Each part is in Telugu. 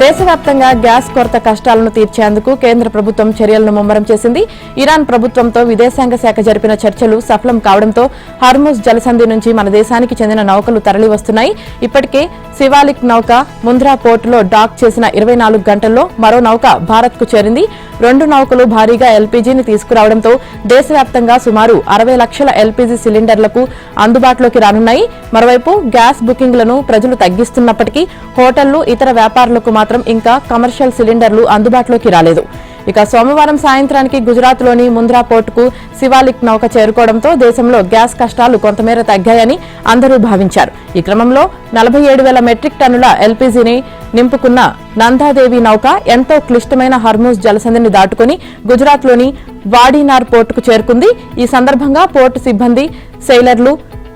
దేశవ్యాప్తంగా గ్యాస్ కొరత కష్టాలను తీర్చేందుకు కేంద్ర ప్రభుత్వం చర్యలను ముమ్మరం చేసింది. ఇరాన్ ప్రభుత్వంతో విదేశాంగ శాఖ జరిపిన చర్చలు సఫలం కావడంతో హార్ముజ్ జలసంధి నుంచి మన దేశానికి చెందిన నౌకలు తరలివస్తున్నాయి. ఇప్పటికే శివాలిక్ నౌక ముంద్రా పోర్టులో డాక్ చేసిన 24 గంటల్లో మరో నౌక భారత్కు చేరింది. 2 నౌకలు భారీగా ఎల్పీజీని తీసుకురావడంతో దేశవ్యాప్తంగా సుమారు 60 లక్షల ఎల్పీజీ సిలిండర్లకు అందుబాటులోకి రానున్నాయి. మరోవైపు గ్యాస్ బుకింగ్లను ప్రజలు తగ్గిస్తున్నప్పటికీ హోటళ్లు, ఇతర వ్యాపారులకు మాత్రం ఇంకా కమర్షియల్ సిలిండర్లు అందుబాటులోకి రాలేదు. ఇక సోమవారం సాయంత్రానికి గుజరాత్లోని ముంద్రా పోర్టుకు శివాలిక్ నౌక చేరుకోవడంతో దేశంలో గ్యాస్ కష్టాలు కొంతమేర తగ్గాయని అందరూ భావించారు. ఈ క్రమంలో 47,000 మెట్రిక్ టన్నుల ఎల్పీజీని నింపుకున్న నందాదేవి నౌక ఎంతో క్లిష్టమైన హార్ముజ్ జలసంధిని దాటుకుని గుజరాత్లోని వాడీనార్ పోర్టుకు చేరుకుంది. ఈ సందర్భంగా పోర్టు సిబ్బంది, సెయిలర్లు,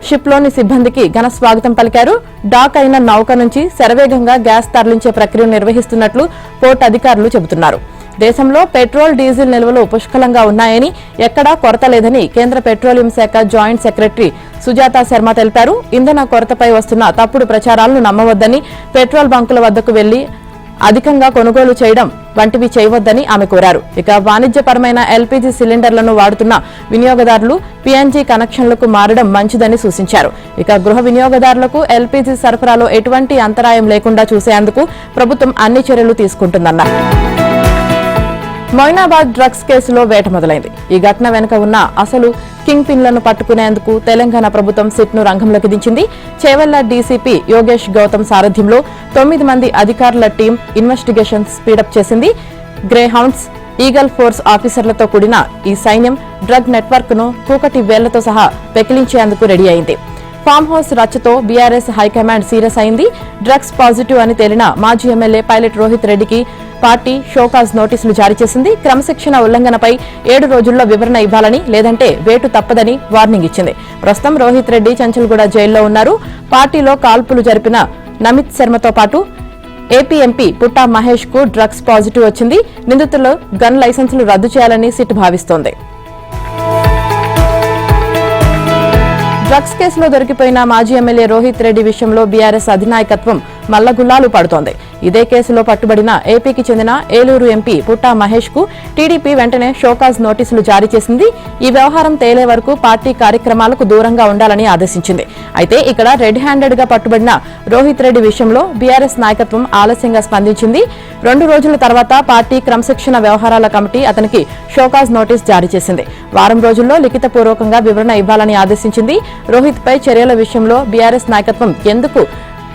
షిప్లోని సిబ్బందికి ఘన స్వాగతం పలికారు. డాక్ అయిన నౌక నుంచి శరవేగంగా గ్యాస్ తరలించే ప్రక్రియను నిర్వహిస్తున్నట్లు పోర్టు అధికారులు చెబుతున్నారు. దేశంలో పెట్రోల్, డీజిల్ నిల్వలు పుష్కలంగా ఉన్నాయని, ఎక్కడా కొరత లేదని కేంద్ర పెట్రోలియం శాఖ జాయింట్ సెక్రటరీ సుజాత శర్మ తెలిపారు. ఇంధన కొరతపై వస్తున్న తప్పుడు ప్రచారాలను నమ్మవద్దని, పెట్రోల్ బంకుల వద్దకు వెళ్లి అధికంగా కొనుగోలు చేయడం వంటివి చేయవద్దని ఆమె కోరారు. ఇక వాణిజ్యపరమైన ఎల్పీజీ సిలిండర్లను వాడుతున్న వినియోగదారులు పీఎన్జీ కనెక్షన్లకు మారడం మంచిదని సూచించారు. ఇక గృహ వినియోగదారులకు ఎల్పీజీ సరఫరాలో ఎటువంటి అంతరాయం లేకుండా చూసేందుకు ప్రభుత్వం అన్ని చర్యలు తీసుకుంటుందన్నారు. మొయినాబాద్ డ్రగ్స్ కేసులో వేట మొదలైంది. ఈ ఘటన వెనుక ఉన్న అసలు కింగ్ పిన్లను పట్టుకునేందుకు తెలంగాణ ప్రభుత్వం సిట్ను రంగంలోకి దించింది. చేవెళ్ల డీసీపీ యోగేష్ గౌతమ్ సారథ్యంలో 9 మంది అధికారుల టీం ఇన్వెస్టిగేషన్ స్పీడప్ చేసింది. గ్రే హౌండ్స్, ఈగల్ ఫోర్స్ ఆఫీసర్లతో కూడిన ఈ సైన్యం డ్రగ్ నెట్వర్క్ ను కూకటి వేళ్లతో సహా పెకిలించేందుకు రెడీ అయింది. ఫామ్ హౌస్ రచ్చతో బీఆర్ఎస్ హైకమాండ్ సీరియస్ అయింది. డ్రగ్స్ పాజిటివ్ అని తేలిన మాజీ ఎమ్మెల్యే పైలట్ రోహిత్ రెడ్డికి పార్టీ షోకాజ్ నోటీసులు జారీ చేసింది. క్రమశిక్షణ ఉల్లంఘనపై 7 రోజుల్లో వివరణ ఇవ్వాలని, లేదంటే వేటు తప్పదని వార్నింగ్ ఇచ్చింది. ప్రస్తుతం రోహిత్ రెడ్డి చంచల్గూడ జైల్లో ఉన్నారు. పార్టీలో కాల్పులు జరిపిన నమిత్ శర్మతో పాటు ఏపీ ఎంపీ పుట్టా మహేష్ కు డ్రగ్స్ పాజిటివ్ వచ్చింది. నిందితులు గన్ లైసెన్సులు రద్దు చేయాలని సిట్ భావిస్తోంది. డ్రగ్స్ కేసులో దొరికిపోయిన మాజీ ఎమ్మెల్యే రోహిత్ రెడ్డి విషయంలో బీఆర్ఎస్ అధినాయకత్వం మల్లగుల్లాలు పడుతోంది. ఇదే కేసులో పట్టుబడిన ఏపీకి చెందిన ఏలూరు ఎంపీ పుట్టా మహేష్ కు టీడీపీ వెంటనే షోకాజ్ నోటీసులు జారీ చేసింది. ఈ వ్యవహారం తేలే వరకు పార్టీ కార్యక్రమాలకు దూరంగా ఉండాలని ఆదేశించింది. అయితే ఇక్కడ రెడ్ హ్యాండెడ్ గా పట్టుబడిన రోహిత్ రెడ్డి విషయంలో బీఆర్ఎస్ నాయకత్వం ఆలస్యంగా స్పందించింది. 2 రోజుల తర్వాత పార్టీ క్రమశిక్షణ వ్యవహారాల కమిటీ అతనికి షోకాజ్ నోటీస్ జారీ చేసింది. వారం రోజుల్లో లిఖితపూర్వకంగా వివరణ ఇవ్వాలని ఆదేశించింది. రోహిత్ పై చర్యల విషయంలో బీఆర్ఎస్ నాయకత్వం ఎందుకు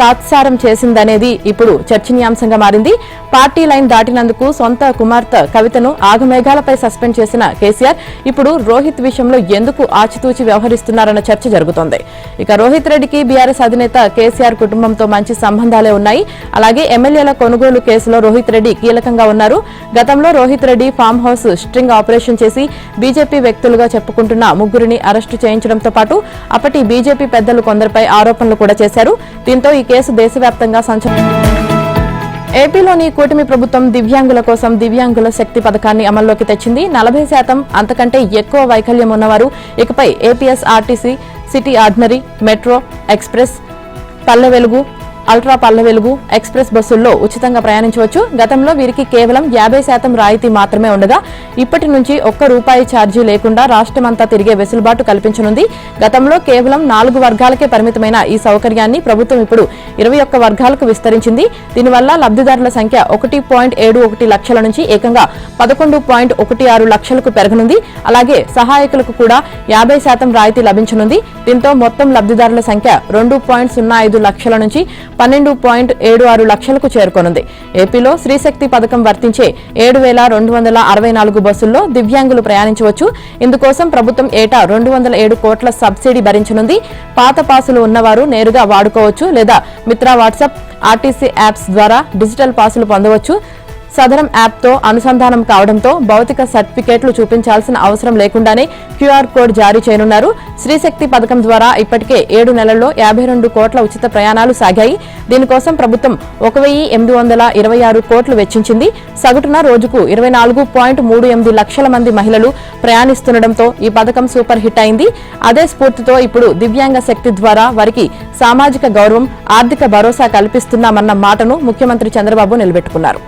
తాత్సారం చేసిందనేది ఇప్పుడు చర్చనీయాంశంగా మారింది. పార్టీ లైన్ దాటినందుకు సొంత కుమార్తె కవితను ఆగమేఘాలపై సస్పెండ్ చేసిన కేసీఆర్ ఇప్పుడు రోహిత్ విషయంలో ఎందుకు ఆచితూచి వ్యవహరిస్తున్నారన్న చర్చ జరుగుతోంది. ఇక రోహిత్ రెడ్డికి బీఆర్ఎస్ అధినేత కేసీఆర్ కుటుంబంతో మంచి సంబంధాలే ఉన్నాయి. అలాగే ఎమ్మెల్యేల కొనుగోలు కేసులో రోహిత్ రెడ్డి కీలకంగా ఉన్నారు. గతంలో Rohit Reddy farm house string operation చేసి బీజేపీ వ్యక్తులుగా చెప్పుకుంటున్న 3 అరెస్టు చేయించడంతో పాటు అప్పటి బీజేపీ పెద్దలు కొందరిపై ఆరోపణలు కూడా చేశారు. దీంతో ఈ కేసు దేశవ్యాప్తంగా ఏపీలోని కూటమి ప్రభుత్వం దివ్యాంగుల కోసం దివ్యాంగుల శక్తి పథకాన్ని అమల్లోకి తెచ్చింది. 40% అంతకంటే ఎక్కువ వైకల్యం ఉన్నవారు ఇకపై APS RTC, city ordinary, metro, express, Palle Velugu, ultra Palle Velugu, express బస్సుల్లో ఉచితంగా ప్రయాణించవచ్చు. గతంలో వీరికి కేవలం 50% రాయితీ మాత్రమే ఉండగా ఇప్పటి నుంచి ₹1 ఛార్జీ లేకుండా రాష్ట్రమంతా తిరిగే వెసులుబాటు కల్పించనుంది. గతంలో కేవలం 4 వర్గాలకే పరిమితమైన ఈ సౌకర్యాన్ని ప్రభుత్వం ఇప్పుడు 21 వర్గాలకు విస్తరించింది. దీనివల్ల లబ్దిదారుల సంఖ్య 1.71 లక్షల నుంచి ఏకంగా 11.16 లక్షలకు పెరగనుంది. అలాగే సహాయకులకు కూడా 50% రాయితీ లభించనుంది. దీంతో మొత్తం లబ్దిదారుల సంఖ్య 2.05 లక్షల నుంచి 12.76 లక్షలకు చేరుకోనుంది. ఏపీలో శ్రీశక్తి పథకం వర్తించే 7,264 బస్సుల్లో దివ్యాంగులు ప్రయాణించవచ్చు. ఇందుకోసం ప్రభుత్వం ఏటా 207 కోట్ల సబ్సిడీ భరించనుంది. పాత పాసులు ఉన్నవారు నేరుగా వాడుకోవచ్చు లేదా మిత్రా వాట్సాప్, ఆర్టీసీ యాప్స్ ద్వారా డిజిటల్ పాసులు పొందవచ్చు. సదరం యాప్తో అనుసంధానం కావడంతో భౌతిక సర్టిఫికేట్లు చూపించాల్సిన అవసరం లేకుండానే క్యూఆర్ కోడ్ జారీ చేయనున్నారు. శ్రీశక్తి పథకం ద్వారా ఇప్పటికే 7 నెలల్లో 52 కోట్ల ఉచిత ప్రయాణాలు సాగాయి. దీనికోసం ప్రభుత్వం 1,826 కోట్లు వెచ్చించింది. సగటున రోజుకు 24.38 లక్షల మంది మహిళలు ప్రయాణిస్తుండటంతో ఈ పథకం సూపర్ హిట్ అయింది. అదే స్ఫూర్తితో ఇప్పుడు దివ్యాంగ శక్తి ద్వారా వారికి సామాజిక గౌరవం, ఆర్థిక భరోసా కల్పిస్తున్నామన్న మాటను ముఖ్యమంత్రి చంద్రబాబు నిలబెట్టుకున్నారు.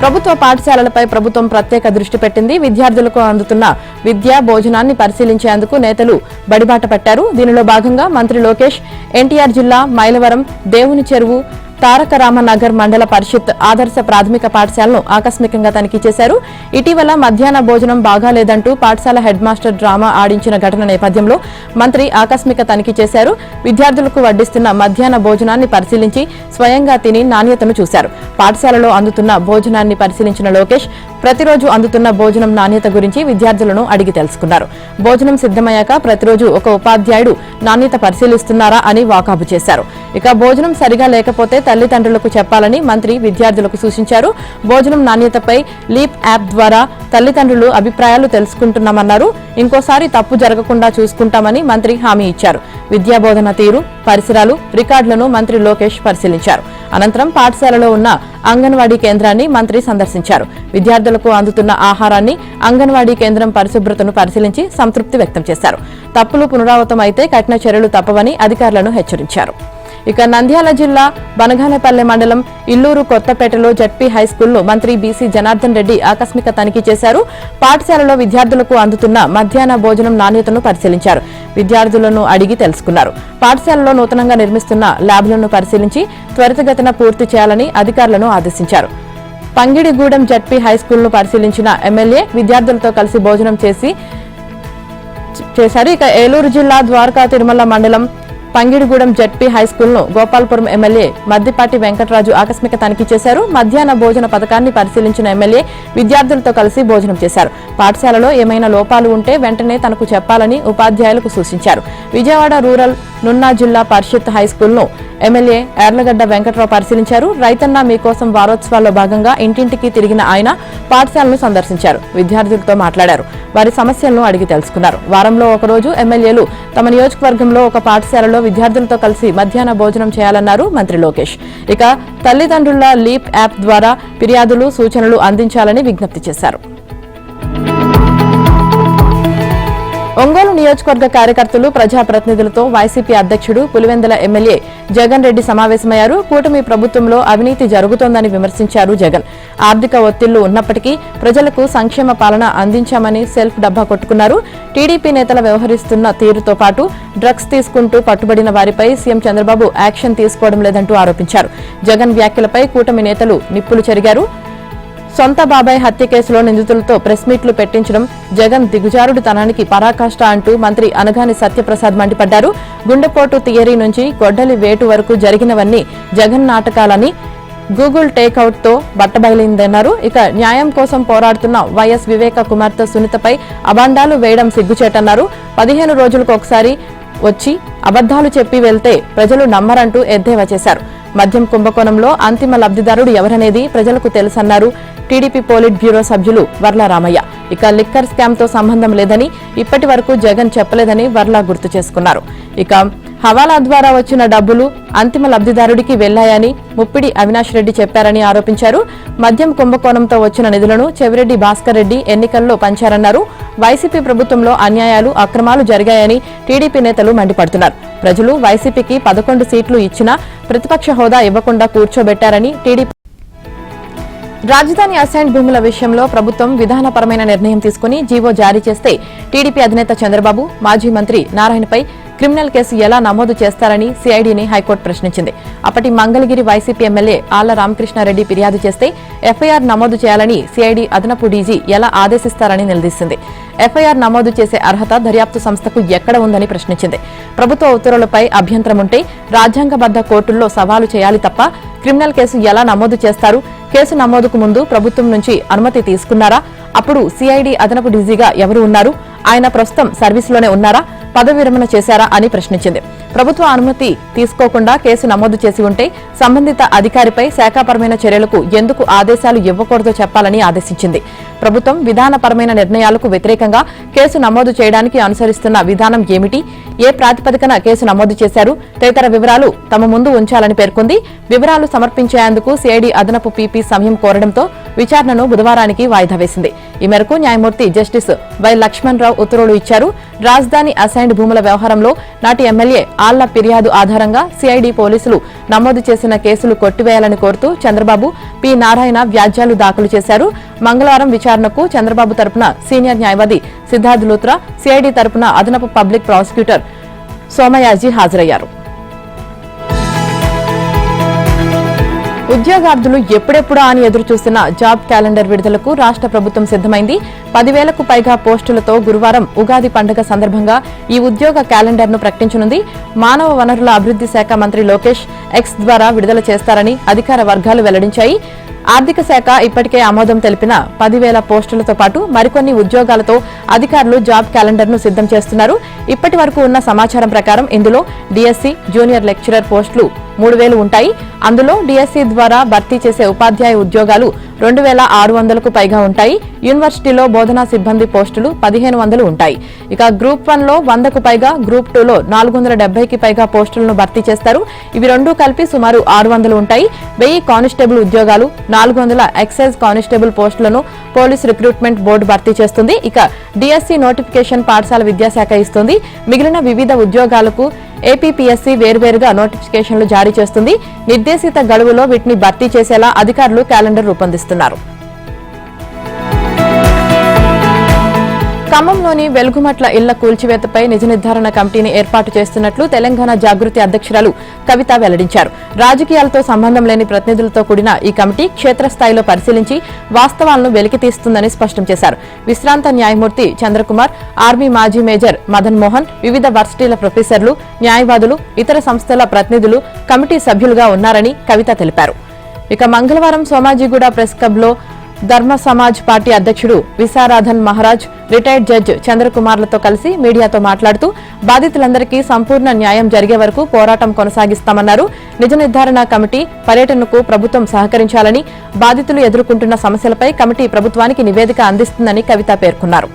ప్రభుత్వ పాఠశాలలపై ప్రభుత్వం ప్రత్యేక దృష్టి పెట్టింది. విద్యార్థులకు అందుతున్న విద్యా భోజనాన్ని పరిశీలించేందుకు నేతలు బడిబాట పట్టారు. దీనిలో భాగంగా మంత్రి లోకేష్ ఎన్టీఆర్ జిల్లా మైలవరం, దేవుని చెరువు, తారకరామనగర్ మండల పరిషత్ ఆదర్శ ప్రాథమిక పాఠశాలను ఆకస్మికంగా తనిఖీ చేశారు. ఇటీవల మధ్యాహ్న భోజనం బాగాలేదంటూ పాఠశాల హెడ్ మాస్టర్ డ్రామా ఆడించిన ఘటన నేపథ్యంలో మంత్రి ఆకస్మిక తనిఖీ చేశారు. విద్యార్థులకు వడ్డిస్తున్న మధ్యాహ్న భోజనాన్ని పరిశీలించి స్వయంగా తిని నాణ్యతను చూశారు. పాఠశాలలో అందుతున్న భోజనాన్ని పరిశీలించిన లోకేష్ ప్రతిరోజు అందుతున్న భోజనం నాణ్యత గురించి విద్యార్థులను అడిగి తెలుసుకున్నారు. భోజనం సిద్ధమయ్యాక ప్రతిరోజు ఒక ఉపాధ్యాయుడు నాణ్యత పరిశీలిస్తున్నారా అని వాకబు చేశారు. ఇక భోజనం సరిగా లేకపోతే తల్లిదండ్రులకు చెప్పాలని మంత్రి విద్యార్థులకు సూచించారు. భోజనం నాణ్యతపై లీప్ యాప్ ద్వారా తల్లిదండ్రులు అభిప్రాయాలు తెలుసుకుంటున్నామన్నారు. ఇంకోసారి తప్పు జరగకుండా చూసుకుంటామని మంత్రి హామీ ఇచ్చారు. విద్యాబోధన తీరు, పరిసరాలు, రికార్డులను మంత్రి లోకేష్ పరిశీలించారు. అనంతరం పాఠశాలలో ఉన్న అంగన్వాడీ కేంద్రాన్ని మంత్రి సందర్శించారు. విద్యార్థులకు అందుతున్న ఆహారాన్ని, అంగన్వాడీ కేంద్రం పరిశుభ్రతను పరిశీలించి సంతృప్తి వ్యక్తం చేశారు. తప్పులు పునరావృతమైతే కఠిన చర్యలు తప్పవని అధికారులను హెచ్చరించారు. ఇక నంద్యాల జిల్లా బనగానపల్లె మండలం ఇల్లూరు కొత్తపేటలో జడ్పీ హైస్కూల్లో మంత్రి బీసీ జనార్దన్ రెడ్డి ఆకస్మిక తనిఖీ చేశారు. పాఠశాలలో విద్యార్థులకు అందుతున్న మధ్యాహ్న భోజనం నాణ్యతను పరిశీలించారు. విద్యార్థులను అడిగి తెలుసుకున్నారు. పాఠశాలలో నూతనంగా నిర్మిస్తున్న ల్యాబ్లను పరిశీలించి త్వరితగతిన పూర్తి చేయాలని అధికారులను ఆదేశించారు. పంగిడిగూడెం జడ్పీ హైస్కూల్ను పరిశీలించిన ఎమ్మెల్యే విద్యార్థులతో కలిసి భోజనం చేశారు. ఇక ఏలూరు జిల్లా ద్వారకా తిరుమల మండలం పంగిడిగూడెం జడ్పీ హైస్కూల్ను గోపాల్పురం ఎమ్మెల్యే మద్దిపాటి వెంకటరాజు ఆకస్మిక తనిఖీ చేశారు. మధ్యాహ్న భోజన పథకాన్ని పరిశీలించిన ఎమ్మెల్యే విద్యార్థులతో కలిసి భోజనం చేశారు. పాఠశాలలో ఏమైనా లోపాలు ఉంటే వెంటనే తనకు చెప్పాలని ఉపాధ్యాయులకు సూచించారు. విజయవాడ రూరల్ నున్నా జిల్లా పరిషత్ హైస్కూల్ను ఎమ్మెల్యే యార్లగడ్డ వెంకట్రావు పరిశీలించారు. రైతన్న మీకోసం వారోత్సవాల్లో భాగంగా ఇంటింటికి తిరిగిన ఆయన పాఠశాలను సందర్శించారు. విద్యార్థులతో మాట్లాడారు. వారి సమస్యలను అడిగి తెలుసుకున్నారు. వారంలో ఒకరోజు ఎమ్మెల్యేలు తమ నియోజకవర్గంలో ఒక పాఠశాలలో విద్యార్థులతో కలిసి మధ్యాహ్న భోజనం చేయాలన్నారు మంత్రి లోకేష్. ఇక తల్లిదండ్రుల లీప్ యాప్ ద్వారా ఫిర్యాదులు, సూచనలు అందించాలని విజ్ఞప్తి చేశారు. ఒంగోలు నియోజకవర్గ కార్యకర్తలు, ప్రజాప్రతినిధులతో వైసీపీ అధ్యక్షుడు పులివెందుల ఎమ్మెల్యే జగన్ రెడ్డి సమావేశమయ్యారు. కూటమి ప్రభుత్వంలో అవినీతి జరుగుతోందని విమర్శించారు జగన్. ఆర్థిక ఒత్తిళ్లు ఉన్నప్పటికీ ప్రజలకు సంక్షేమ పాలన అందించామని సెల్ఫ్ డబ్బా కొట్టుకున్నారు. టీడీపీ నేతల వ్యవహరిస్తున్న తీరుతో పాటు డ్రగ్స్ తీసుకుంటూ పట్టుబడిన వారిపై సీఎం చంద్రబాబు యాక్షన్ తీసుకోవడం లేదంటూ ఆరోపించారు. జగన్ వ్యాఖ్యలపై కూటమి నేతలు నిప్పులు చెరిగారు. సొంత బాబాయ్ హత్య కేసులో నిందితులతో ప్రెస్ మీట్లు పెట్టించడం జగన్ దిగుజారుడుతనానికి పరాకాష్ట అంటూ మంత్రి అనగాని సత్యప్రసాద్ మండిపడ్డారు. గుండెపోటు థియరీ నుంచి గొడ్డలి వేటు వరకు జరిగినవన్నీ జగన్ నాటకాలని గూగుల్ టేక్అవుట్ తో బట్టబయలైందన్నారు. ఇక న్యాయం కోసం పోరాడుతున్న వైఎస్ వివేక కుమార్తె సునీతపై అబాండాలు వేయడం సిగ్గుచేటన్నారు. 15 రోజులకు ఒకసారి వచ్చి అబద్దాలు చెప్పి వెళ్తే ప్రజలు నమ్మరంటూ ఎద్దేవా చేశారు. మద్యం కుంభకోణంలో అంతిమ లబ్దిదారుడు ఎవరనేది ప్రజలకు తెలుసన్నారు టీడీపీ పోలిట్ బ్యూరో సభ్యులు వర్ల రామయ్య. ఇక లిక్కర్ స్కామ్ తో సంబంధం లేదని ఇప్పటి వరకు జగన్ చెప్పలేదని వర్ల గుర్తు చేసుకున్నారు. ఇక హవాలా ద్వారా వచ్చిన డబ్బులు అంతిమ లబ్దిదారుడికి వెళ్లాయని ముప్పిడి అవినాష్ రెడ్డి చెప్పారని ఆరోపించారు. మద్యం కుంభకోణంతో వచ్చిన నిధులను చెవిరెడ్డి భాస్కర్ రెడ్డి ఎన్నికల్లో పంచారన్నారు. వైసీపీ ప్రభుత్వంలో అన్యాయాలు, అక్రమాలు జరిగాయని టీడీపీ నేతలు మండిపడుతున్నారు. ప్రజలు వైసీపీకి 11 సీట్లు ఇచ్చినా ప్రతిపక్ష హోదా ఇవ్వకుండా కూర్చోబెట్టారని టీడీపీ రాజధాని అసైన్ భూముల విషయంలో ప్రభుత్వం విధానపరమైన నిర్ణయం తీసుకుని జీవో జారీ చేస్తే టీడీపీ అధినేత చంద్రబాబు, మాజీ మంత్రి నారాయణపై క్రిమినల్ కేసు ఎలా నమోదు చేస్తారని సీఐడీని హైకోర్టు ప్రశ్నించింది. అప్పటి మంగళగిరి వైసీపీ ఎమ్మెల్యే ఆళ్ల రామకృష్ణారెడ్డి ఫిర్యాదు చేస్తే ఎఫ్ఐఆర్ నమోదు చేయాలని సీఐడీ అదనపు డీజీ ఎలా ఆదేశిస్తారని నిలదీసింది. ఎఫ్ఐఆర్ నమోదు చేసే అర్హత దర్యాప్తు సంస్థకు ఎక్కడ ఉందని ప్రశ్నించింది. ప్రభుత్వ ఉత్తర్వులపై అభ్యంతరం ఉంటే రాజ్యాంగబద్ద కోర్టుల్లో సవాలు చేయాలి తప్ప క్రిమినల్ కేసు ఎలా నమోదు చేస్తారు? కేసు నమోదుకు ముందు ప్రభుత్వం నుంచి అనుమతి తీసుకున్నారా? అప్పుడు సీఐడీ అదనపు డీజీగా ఎవరు ఉన్నారు? ఆయన ప్రస్తుతం సర్వీసులోనే ఉన్నారా? పదవి విరమణ చేశారా అని ప్రశ్నించింది. ప్రభుత్వ అనుమతి తీసుకోకుండా కేసు నమోదు చేసి ఉంటే సంబంధిత అధికారిపై శాఖాపరమైన చర్యలకు ఎందుకు ఆదేశాలు ఇవ్వకూడదో చెప్పాలని ఆదేశించింది. ప్రభుత్వం విధానపరమైన నిర్ణయాలకు వ్యతిరేకంగా కేసు నమోదు చేయడానికి అనుసరిస్తున్న విధానం ఏమిటి, ఏ ప్రాతిపదికన కేసు నమోదు చేశారు తదితర వివరాలు తమ ముందు ఉంచాలని పేర్కొంది. వివరాలు సమర్పించేందుకు సిఐడి అదనపు పీపీ సమయం కోరడంతో విచారణను బుధవారానికి వాయిదా వేసింది. ఈ మేరకు న్యాయమూర్తి జస్టిస్ వై లక్ష్మణ్ రావు ఉత్తర్వులు ఇచ్చారు. రాజధాని అసైన్డ్ భూముల వ్యవహారంలో నాటి ఎమ్మెల్యే ఆళ్ల ఫిర్యాదు ఆధారంగా సిఐడి పోలీసులు నమోదు చేసిన కేసులు కొట్టివేయాలని కోరుతూ చంద్రబాబు, పి నారాయణ వ్యాజ్యాలు దాఖలు చేశారు. మంగళవారం విచారణకు చంద్రబాబు తరపున సీనియర్ న్యాయవాది సిద్ధార్థ్ లూత్రా, సిఐడి తరపున అదనపు పబ్లిక్ ప్రాసిక్యూటర్ సోమయాజీ హాజరయ్యారు. ఉద్యోగార్థులు ఎప్పుడెప్పుడా అని ఎదురుచూస్తున్న జాబ్ క్యాలెండర్ విడుదలకు రాష్ట్ర ప్రభుత్వం సిద్దమైంది. 10,000కు పైగా పోస్టులతో గురువారం ఉగాది పండుగ సందర్భంగా ఈ ఉద్యోగ క్యాలెండర్ను ప్రకటించనుంది. మానవ వనరుల అభివృద్ది శాఖ మంత్రి లోకేష్ ఎక్స్ ద్వారా విడుదల చేస్తారని అధికార వర్గాలు వెల్లడించాయి. ఆర్థిక శాఖ ఇప్పటికే ఆమోదం తెలిపిన 10,000 పోస్టులతో పాటు మరికొన్ని ఉద్యోగాలతో అధికారులు జాబ్ క్యాలెండర్ను సిద్దం చేస్తున్నారు. ఇప్పటి వరకు ఉన్న సమాచారం ప్రకారం ఇందులో డీఎస్సీ, జూనియర్ లెక్చరర్ పోస్టులు 3,000 ఉంటాయి. అందులో డీఎస్సీ ద్వారా భర్తీ చేసే ఉపాధ్యాయ ఉద్యోగాలు 2,600కు పైగా ఉంటాయి. యూనివర్సిటీలో బోధనా సిబ్బంది పోస్టులు 1,500 ఉంటాయి. ఇక గ్రూప్ 1లో 100కు పైగా, గ్రూప్ 2లో 470కి పైగా పోస్టులను భర్తీ చేస్తారు. ఇవి రెండూ కలిపి సుమారు 600 ఉంటాయి. 1000 కానిస్టేబుల్ ఉద్యోగాలు, 400 ఎక్సైజ్ కానిస్టేబుల్ పోస్టులను పోలీస్ రిక్రూట్మెంట్ బోర్డు భర్తీ చేస్తుంది. ఇక డీఎస్సీ నోటిఫికేషన్ పాఠశాల విద్యాశాఖ ఇస్తుంది. మిగిలిన వివిధ ఉద్యోగాలకు ఏపీపీఎస్సీ వేర్వేరుగా నోటిఫికేషన్లు జారీ చేస్తుంది. నిర్దేశిత గడువులో వీటిని భర్తీ చేసేలా అధికారులు క్యాలెండర్ రూపొందిస్తున్నారు. ఖమ్మంలోని వెలుగుమట్ల ఇళ్ల కూల్చివేతపై నిజ నిర్ధారణ కమిటీని ఏర్పాటు చేస్తున్నట్లు తెలంగాణ జాగృతి అధ్యక్షురాలు కవిత వెల్లడించారు. రాజకీయాలతో సంబంధం లేని ప్రతినిధులతో కూడిన ఈ కమిటీ క్షేత్రస్థాయిలో పరిశీలించి వాస్తవాలను వెలికితీస్తుందని స్పష్టం చేశారు. విశ్రాంత న్యాయమూర్తి చంద్రకుమార్, ఆర్మీ మాజీ మేజర్ మదన్ మోహన్, వివిధ వర్సిటీల ప్రొఫెసర్లు, న్యాయవాదులు, ఇతర సంస్థల ప్రతినిధులు కమిటీ సభ్యులుగా ఉన్నారని కవిత తెలిపారు. ఇక మంగళవారం సోమాజిగూడ ప్రెస్ క్లబ్లో ధర్మ సమాజ్ పార్టీ అధ్యక్షుడు విశారాధన్ మహారాజ్, రిటైర్డ్ జడ్జ్ చంద్రకుమార్లతో కలిసి మీడియాతో మాట్లాడుతూ బాధితులందరికీ సంపూర్ణ న్యాయం జరిగే వరకు పోరాటం కొనసాగిస్తామన్నారు. నిజ నిర్ధారణ కమిటీ పర్యటనకు ప్రభుత్వం సహకరించాలని, బాధితులు ఎదుర్కొంటున్న సమస్యలపై కమిటీ ప్రభుత్వానికి నివేదిక అందిస్తుందని కవిత పేర్కొన్నారు.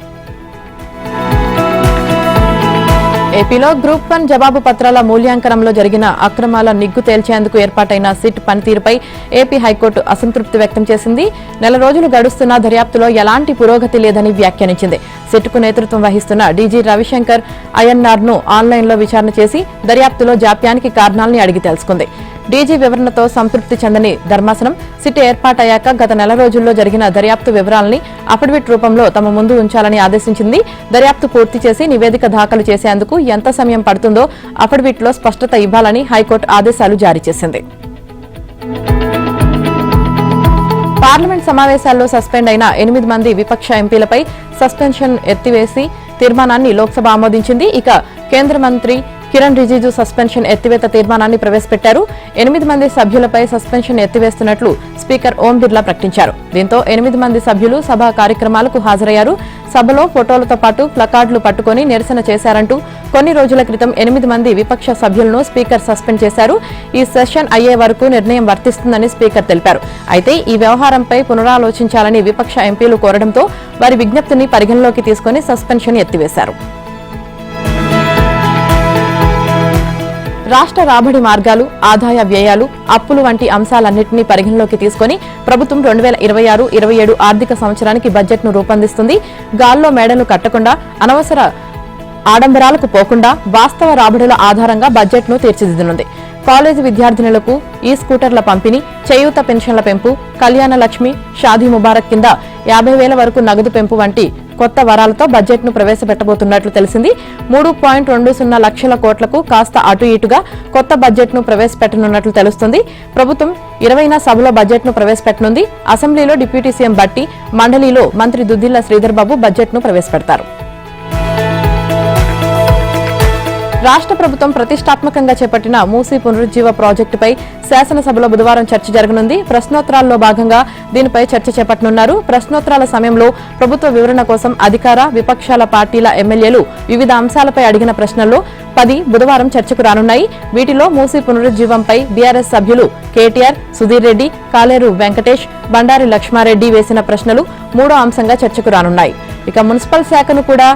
ఏపీలో గ్రూప్ 1 జవాబు పత్రాల మూల్యాంకనంలో జరిగిన అక్రమాల నిగ్గు తేల్చేందుకు ఏర్పాటైన సిట్ పనితీరుపై ఏపీ హైకోర్టు అసంతృప్తి వ్యక్తం చేసింది. నెల రోజులు గడుస్తున్నా దర్యాప్తులో ఎలాంటి పురోగతి లేదని వ్యాఖ్యానించింది. సిట్కు నేతృత్వం వహిస్తున్న డీజీ రవిశంకర్ అయ్యన్నార్ను ఆన్లైన్లో విచారణ చేసి దర్యాప్తులో జాప్యానికి కారణాలని అడిగి తెలుసుకుంది. డీజీ వివరణతో సంతృప్తి చెందని ధర్మాసనం సిట్ ఏర్పాటయ్యాక గత నెల రోజుల్లో జరిగిన దర్యాప్తు వివరాలని అఫిడవిట్ రూపంలో తమ ముందు ఉంచాలని ఆదేశించింది. దర్యాప్తు పూర్తి చేసి నివేదిక దాఖలు చేసేందుకు ఎంత సమయం పడుతుందో అఫిడవిట్లో స్పష్టత ఇవ్వాలని హైకోర్టు ఆదేశాలు జారీ చేసింది. పార్లమెంట్ సమావేశాల్లో సస్పెండ్ అయిన 8 మంది విపక్ష ఎంపీలపై సస్పెన్షన్ ఎత్తివేసి తీర్మానాన్ని లోక్సభ ఆమోదించింది. ఇక కేంద్ర మంత్రి కిరణ్ రిజిజు సస్పెన్షన్ ఎత్తివేత తీర్మానాన్ని ప్రవేశపెట్టారు. 8 మంది సభ్యులపై సస్పెన్షన్ ఎత్తివేస్తున్నట్లు స్పీకర్ ఓం బిర్లా ప్రకటించారు. దీంతో 8 మంది సభ్యులు సభా కార్యక్రమాలకు హాజరయ్యారు. సభలో ఫోటోలతో పాటు ప్లకార్డులు పట్టుకుని నిరసన చేశారంటూ కొన్ని రోజుల క్రితం 8 మంది విపక్ష సభ్యులను స్పీకర్ సస్పెండ్ చేశారు. ఈ సెషన్ అయ్యే వరకు నిర్ణయం వర్తిస్తుందని స్పీకర్ తెలిపారు. అయితే ఈ వ్యవహారంపై పునరాలోచించాలని విపక్ష ఎంపీలు కోరడంతో వారి విజ్ఞప్తిని పరిగణలోకి తీసుకుని సస్పెన్షన్ ఎత్తివేశారు. రాష్ట్ర రాబడి మార్గాలు, ఆదాయ వ్యయాలు, అప్పులు వంటి అంశాలన్నింటినీ పరిగణలోకి తీసుకుని ప్రభుత్వం 2026-27 ఆర్థిక సంవత్సరానికి బడ్జెట్ను రూపొందిస్తుంది. గాల్లో మేడలు కట్టకుండా, అనవసర ఆడంబరాలకు పోకుండా వాస్తవ రాబడుల ఆధారంగా బడ్జెట్ను తీర్చిదిద్దనుంది. కాలేజీ విద్యార్థినులకు ఈ స్కూటర్ల పంపిణీ, చేయూత పెన్షన్ల పెంపు, కళ్యాణ లక్ష్మి, షాదీ ముబారక్ కింద 50,000 వరకు నగదు పెంపు వంటి కొత్త వరాలతో బడ్జెట్ను ప్రవేశపెట్టబోతున్నట్లు తెలిసింది. 3.20 లక్షల కోట్లకు కాస్త అటు ఇటుగా కొత్త బడ్జెట్ను ప్రవేశపెట్టనున్నట్లు తెలుస్తుంది. ప్రభుత్వం 20వ సభలో బడ్జెట్ను ప్రవేశపెట్టనుంది. అసెంబ్లీలో డిప్యూటీ సీఎం బట్టి, మండలిలో మంత్రి దుద్దిళ్ల శ్రీధర్ బాబు బడ్జెట్ను ప్రవేశపెడతారు. రాష్ట్ర ప్రభుత్వం ప్రతిష్టాత్మకంగా చేపట్టిన మూసీ పునరుజ్జీవ ప్రాజెక్టుపై శాసనసభలో బుధవారం చర్చ జరగనుంది. ప్రశ్నోత్తరాల్లో భాగంగా దీనిపై చర్చ చేపట్టనున్నారు. ప్రశ్నోత్తరాల సమయంలో ప్రభుత్వ వివరణ కోసం అధికార విపక్షాల పార్టీల ఎమ్మెల్యేలు వివిధ అంశాలపై అడిగిన ప్రశ్నల్లో 10 బుధవారం చర్చకు రానున్నాయి. వీటిలో మూసీ పునరుజ్జీవంపై బీఆర్ఎస్ సభ్యులు కేటీఆర్, సుధీర్ రెడ్డి, కాలేరు వెంకటేష్, బండారి లక్ష్మారెడ్డి వేసిన ప్రశ్నలు మూడో అంశంగా చర్చకు రానున్నాయి. ఇక మున్సిపల్ శాఖను కూడా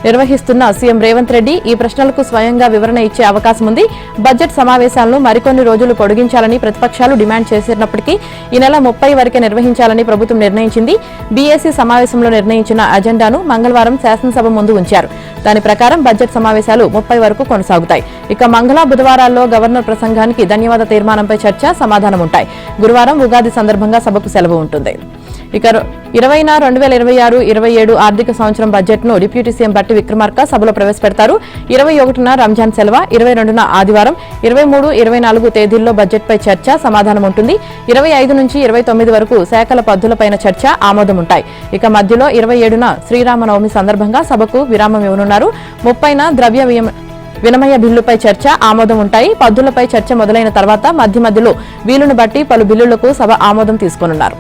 నిర్వహిస్తున్న సీఎం రేవంత్ రెడ్డి ఈ ప్రశ్నలకు స్వయంగా వివరణ ఇచ్చే అవకాశం ఉంది. బడ్జెట్ సమావేశాలను మరికొన్ని రోజులు పొడిగించాలని ప్రతిపక్షాలు డిమాండ్ చేసినప్పటికీ ఈ నెల 30 వరకే నిర్వహించాలని ప్రభుత్వం నిర్ణయించింది. బీఏసీ సమావేశంలో నిర్ణయించిన అజెండాను మంగళవారం శాసనసభ ముందు ఉంచారు. దాని ప్రకారం బడ్జెట్ సమావేశాలు 30 వరకు కొనసాగుతాయి. ఇక మంగళ బుధవారాల్లో గవర్నర్ ప్రసంగానికి ధన్యవాద తీర్మానంపై చర్చ, సమాధానం ఉంటాయి. గురువారం ఉగాది సందర్భంగా సభకు సెలవు ఉంటుంది. ఇక 2026-27 ఆర్థిక సంవత్సరం బడ్జెట్ ను డిప్యూటీ సీఎం బట్టి విక్రమార్క సభలో ప్రవేశపెడతారు. 21న రంజాన్ సెలవు, 22న ఆదివారం, 23-24 తేదీల్లో బడ్జెట్ పై చర్చ, సమాధానం ఉంటుంది. 25 నుంచి 29 వరకు శాఖల పద్దులపైన చర్చ, ఆమోదం ఉంటాయి. ఇక మధ్యలో 27న శ్రీరామనవమి సందర్భంగా సభకు విరామం ఇవ్వనున్నారు. 30న ద్రవ్య వినిమయ బిల్లుపై చర్చ, ఆమోదం ఉంటాయి. పద్దులపై చర్చ మొదలైన తర్వాత మధ్యలో వీలును బట్టి పలు బిల్లులకు సభ ఆమోదం తీసుకోనున్నారు.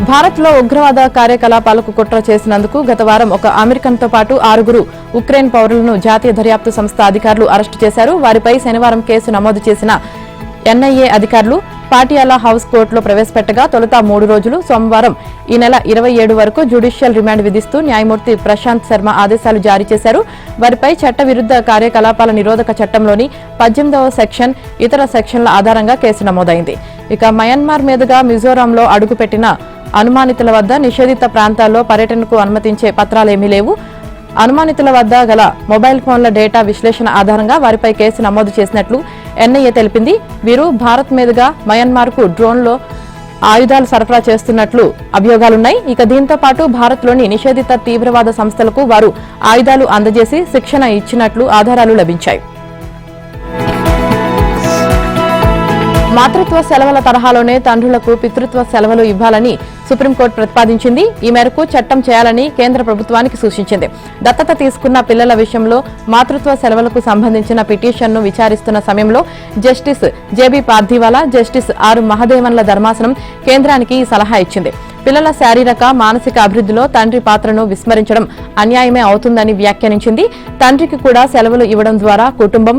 భారత్ లో ఉగ్రవాద కార్యకలాపాలకు కుట్ర చేసినందుకు గత వారం ఒక అమెరికన్తో పాటు 6 ఉక్రెయిన్ పౌరులను జాతీయ దర్యాప్తు సంస్థ అధికారులు అరెస్టు చేశారు. వారిపై శనివారం కేసు నమోదు చేసిన ఎన్ఐఏ అధికారులు పాటియాలా హౌస్ కోర్టులో ప్రవేశపెట్టగా తొలుత 3 రోజులు సోమవారం ఈ నెల 27 వరకు జ్యుడిషియల్ రిమాండ్ విధిస్తూ న్యాయమూర్తి ప్రశాంత్ శర్మ ఆదేశాలు జారీ చేశారు. వారిపై చట్టవిరుద్ధ కార్యకలాపాల నిరోధక చట్టంలోని 18వ సెక్షన్, ఇతర సెక్షన్ల ఆధారంగా కేసు నమోదైంది. ఇక మయన్మార్ మీదుగా మిజోరాంలో అడుగుపెట్టిన అనుమానితుల వద్ద నిషేధిత ప్రాంతాల్లో పర్యటనకు అనుమతించే పత్రాలేమీ లేవు. అనుమానితుల వద్ద గల మొబైల్ ఫోన్ల డేటా విశ్లేషణ ఆధారంగా వారిపై కేసు నమోదు చేసినట్లు ఎన్ఐఏ తెలిపింది. వీరు భారత్ మీదుగా మయన్మార్కు డ్రోన్లో ఆయుధాలు సరఫరా చేస్తున్నట్లు అభియోగాలున్నాయి. ఇక దీంతో పాటు భారత్లోని నిషేధిత తీవ్రవాద సంస్థలకు వారు ఆయుధాలు అందజేసి శిక్షణ ఇచ్చినట్లు ఆధారాలు లభించాయి. మాతృత్వ సెలవుల తరహాలోనే తండ్రులకు పితృత్వ సెలవులు ఇవ్వాలని సుప్రీంకోర్టు ప్రతిపాదించింది. ఈ మేరకు చట్టం చేయాలని కేంద్ర ప్రభుత్వానికి సూచించింది. దత్తత తీసుకున్న పిల్లల విషయంలో మాతృత్వ సెలవులకు సంబంధించిన పిటిషన్ను విచారిస్తున్న సమయంలో justice JB Pardiwala, justice R మహదేవన్ల ధర్మాసనం కేంద్రానికి ఈ సలహా ఇచ్చింది. పిల్లల శారీరక, మానసిక అభివృద్ధిలో తండ్రి పాత్రను విస్మరించడం అన్యాయమే అవుతుందని వ్యాఖ్యానించింది. తండ్రికి కూడా సెలవులు ఇవ్వడం ద్వారా కుటుంబం,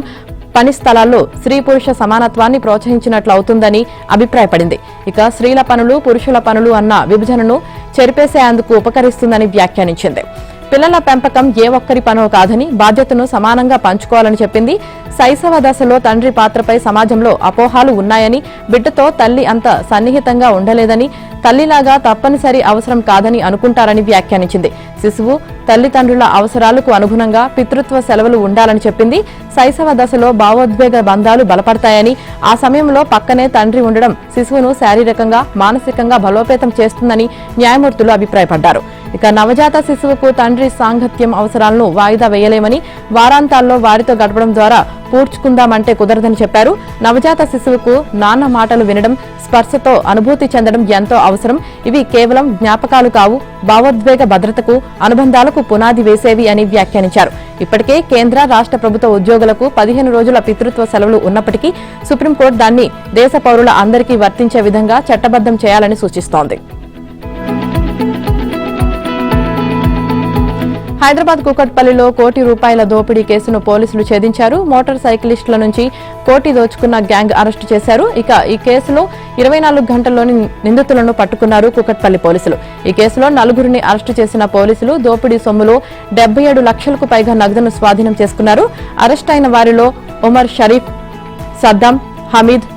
పని స్థలాల్లో స్త్రీ పురుష సమానత్వాన్ని ప్రోత్సహించినట్లు అవుతుందని అభిప్రాయపడింది. ఇక స్త్రీల పనులు, పురుషుల పనులు అన్న విభజనను చెరిపేసేందుకు ఉపకరిస్తుందని వ్యాఖ్యానించింది. పిల్లల పెంపకం ఏ ఒక్కరి పనో కాదని బాధ్యతను సమానంగా పంచుకోవాలని చెప్పింది. శైశవ దశలో తండ్రి పాత్రపై సమాజంలో అపోహాలు ఉన్నాయని, బిడ్డతో తల్లి అంత సన్నిహితంగా ఉండలేదని, తల్లిలాగా తప్పనిసరి అవసరం కాదని అనుకుంటారని వ్యాఖ్యానించింది. శిశువు తల్లిదండ్రుల అవసరాలకు అనుగుణంగా పితృత్వ సెలవులు ఉండాలని చెప్పింది. శైశవ దశలో భావోద్వేగ బంధాలు బలపడతాయని, ఆ సమయంలో పక్కనే తండ్రి ఉండడం శిశువును శారీరకంగా, మానసికంగా బలోపేతం చేస్తుందని న్యాయమూర్తులు అభిప్రాయపడ్డారు. ఇక నవజాత శిశువుకు తండ్రి సాంగత్యం అవసరాలను వాయిదా వేయలేమని, వారాంతాల్లో వారితో గడపడం ద్వారా పూడ్చుకుందామంటే కుదరదని చెప్పారు. నవజాత శిశువుకు నాన్న మాటలు వినడం, స్పర్శతో అనుభూతి చెందడం ఎంతో అవసరం. ఇవి కేవలం జ్ఞాపకాలు కావు, భావోద్వేగ భద్రతకు, అనుబంధాలకు పునాది వేసేవి అని వ్యాఖ్యానించారు. ఇప్పటికే కేంద్ర, రాష్ట్ర ప్రభుత్వ ఉద్యోగులకు 15 రోజుల పితృత్వ సెలవులు ఉన్నప్పటికీ సుప్రీంకోర్టు దాన్ని దేశ పౌరుల అందరికీ వర్తించే విధంగా చట్టబద్దం చేయాలని సూచిస్తోంది. హైదరాబాద్ కూకట్పల్లిలో ₹1 దోపిడీ కేసును పోలీసులు ఛేదించారు. మోటార్ సైకిలిస్టుల నుంచి కోటి దోచుకున్న గ్యాంగ్ అరెస్టు చేశారు. ఇక ఈ కేసులో 24 గంటల్లోని నిందితులను పట్టుకున్నారు కూకట్పల్లి పోలీసులు. ఈ కేసులో 4గురిని అరెస్టు చేసిన పోలీసులు దోపిడీ సొమ్ములో 77 లక్షలకు పైగా నగదును స్వాధీనం చేసుకున్నారు. అరెస్ట్ అయిన వారిలో ఉమర్ షరీఫ్, సద్దాం, హమీద్,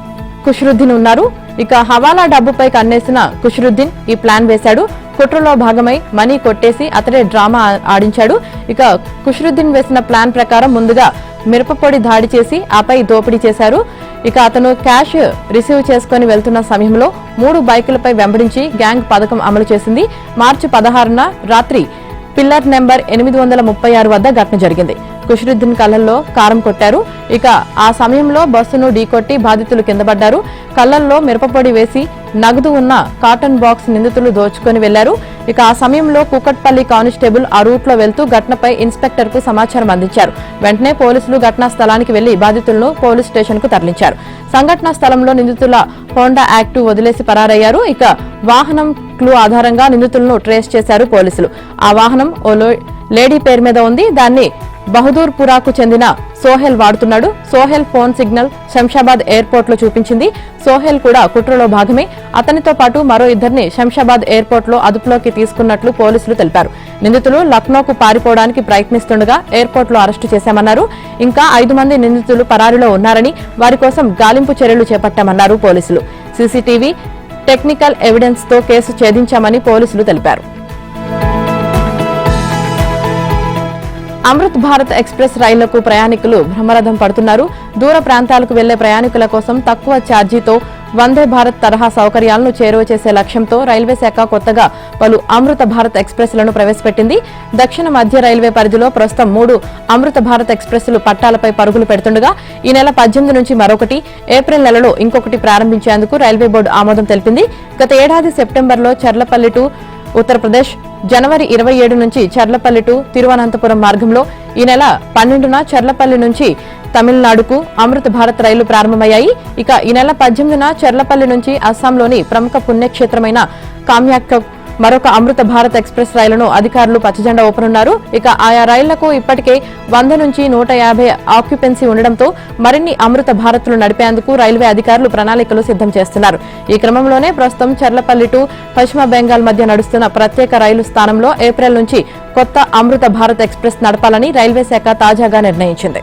కుష్రుద్దీన్ ఉన్నారు. ఇక హవాలా డబ్బుపై కన్నేసిన కుష్రుద్దీన్ ఈ ప్లాన్ వేశాడు. కుట్రలో భాగమై మనీ కొట్టేసి అతడే డ్రామా ఆడించాడు. ఇక కుష్రుద్దీన్ వేసిన ప్లాన్ ప్రకారం ముందుగా మిరపపొడి దాడి చేసి ఆపై దోపిడీ చేశారు. ఇక అతను క్యాష్ రిసీవ్ చేసుకుని వెళ్తున్న సమయంలో 3 బైకులపై వెంబడించి గ్యాంగ్ పథకం అమలు చేసింది. మార్చి 16న రాత్రి పిల్లర్ నెంబర్ 836 వద్ద ఘటన జరిగింది. కుష్రుద్దీన్ కళ్లల్లో కారం కొట్టారు. ఇక ఆ సమయంలో బస్సును ఢీకొట్టి బాధితులు కిందపడ్డారు. కళ్లల్లో మిరపపొడి వేసి నగదు ఉన్న కాటన్ బాక్స్ నిందితులు దోచుకొని వెళ్లారు. ఇక ఆ సమయంలో కూకట్పల్లి కానిస్టేబుల్ ఆ రూట్ లో వెళ్తూ ఘటనపై ఇన్స్పెక్టర్ కు సమాచారం అందించారు. వెంటనే పోలీసులు ఘటనా స్థలానికి వెళ్లి బాధితులను పోలీస్ స్టేషన్ కు తరలించారు. సంఘటనా స్థలంలో నిందితుల హోండా యాక్టివ్ వదిలేసి పరారయ్యారు. ఇక వాహనం క్లూ ఆధారంగా నిందితులను ట్రేస్ చేశారు పోలీసులు. ఆ వాహనం ఓ లేడీ పేరు మీద ఉంది. దాన్ని బహదూర్పురాకు చెందిన సోహెల్ వాడుతున్నాడు. Sohel phone signal Shamshabad airport లో చూపించింది. సోహెల్ కూడా కుట్రలో భాగమే. అతనితో పాటు మరో ఇద్దరిని శంషాబాద్ ఎయిర్పోర్ట్ లో అదుపులోకి తీసుకున్నట్లు పోలీసులు తెలిపారు. నిందితులు లక్నోకు పారిపోవడానికి ప్రయత్నిస్తుండగా ఎయిర్పోర్ట్ లో అరెస్టు చేశామన్నారు. ఇంకా 5 మంది నిందితులు పరారీలో ఉన్నారని, వారి కోసం గాలింపు చర్యలు చేపట్టామన్నారు పోలీసులు. సీసీటీవీ, టెక్నికల్ ఎవిడెన్స్ తో కేసు ఛేదించామని పోలీసులు తెలిపారు. అమృత్ భారత్ ఎక్స్ప్రెస్ రైళ్లకు ప్రయాణికులు బ్రహ్మరథం పడుతున్నారు. దూర ప్రాంతాలకు వెళ్లే ప్రయాణికుల కోసం తక్కువ ఛార్జీతో వందే భారత్ తరహా సౌకర్యాలను చేరువ చేసే లక్ష్యంతో రైల్వే శాఖ కొత్తగా పలు అమృత భారత్ ఎక్స్ప్రెస్లను ప్రవేశపెట్టింది. దక్షిణ మధ్య రైల్వే పరిధిలో ప్రస్తుతం 3 అమృత భారత్ ఎక్స్ప్రెస్లు పట్టాలపై పరుగులు పెడుతుండగా ఈ నెల 18 నుంచి మరొకటి, ఏప్రిల్ నెలలో ఇంకొకటి ప్రారంభించేందుకు రైల్వే బోర్డు ఆమోదం తెలిపింది. గత ఏడాది సెప్టెంబర్లో చర్లపల్లి టు ఉత్తరప్రదేశ్, జనవరి 27 నుంచి చర్లపల్లి టు తిరువనంతపురం మార్గంలో, ఈ నెల 12న చర్లపల్లి నుంచి తమిళనాడుకు అమృత భారత్ రైళ్లు ప్రారంభమయ్యాయి. ఇక ఈ నెల 18న చర్లపల్లి నుంచి అస్సాంలోని ప్రముఖ పుణ్యక్షేత్రమైన కామ్యాక్ మరొక అమృత భారత్ ఎక్స్ప్రెస్ రైలును అధికారులు పచ్చజెండా ఊపనున్నారు. ఇక ఆయా రైళ్లకు ఇప్పటికే 100 నుంచి 150 ఆక్యుపెన్సీ ఉండడంతో మరిన్ని అమృత భారత్లు నడిపేందుకు రైల్వే అధికారులు ప్రణాళికలు సిద్ధం చేస్తున్నారు. ఈ క్రమంలోనే ప్రస్తుతం చర్లపల్లి టు పశ్చిమ బెంగాల్ మధ్య నడుస్తున్న ప్రత్యేక రైలు స్థానంలో ఏప్రిల్ నుంచి కొత్త అమృత భారత్ ఎక్స్ప్రెస్ నడపాలని రైల్వే శాఖ తాజాగా నిర్ణయించింది.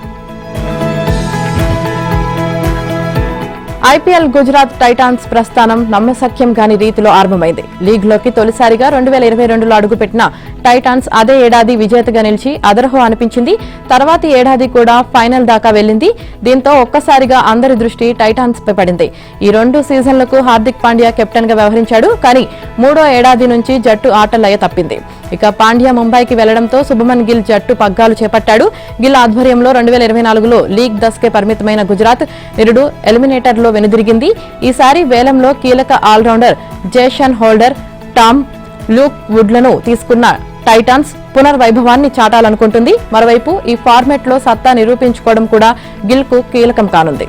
ఐపీఎల్ గుజరాత్ టైటాన్స్ ప్రస్థానం నమ్మశక్యం కాని రీతిలో ఆరంభమైంది. లీగ్లోకి తొలిసారిగా 2022లో అడుగుపెట్టిన టైటాన్స్ అదే ఏడాది విజేతగా నిలిచి అదరహో అనిపించింది. తర్వాతి ఏడాది కూడా ఫైనల్ దాకా వెళ్లింది. దీంతో ఒక్కసారిగా అందరి దృష్టి టైటాన్స్ పై పడింది. ఈ 2 సీజన్లకు హార్దిక్ పాండ్యా కెప్టెన్ గా వ్యవహరించాడు. కానీ 3వ ఏడాది నుంచి జట్టు ఆటలయ తప్పింది. ఇక పాండ్యా ముంబైకి వెళ్లడంతో శుభమన్ గిల్ జట్టు పగ్గాలు చేపట్టాడు. గిల్ ఆధ్వర్యంలో 2024లో లీగ్ దశకే పరిమితమైన గుజరాత్ నిరుడు ఎలిమినేటర్ లో వెనుదిరిగింది. ఈసారి వేలంలో కీలక allrounder Jason Holder, Tom Luke వుడ్లను తీసుకున్న టైటాన్స్ పునర్వైభవాన్ని చాటాలనుకుంటుంది. మరోవైపు ఈ ఫార్మెట్ లో సత్తా నిరూపించుకోవడం కూడా గిల్ కు కీలకం కానుంది.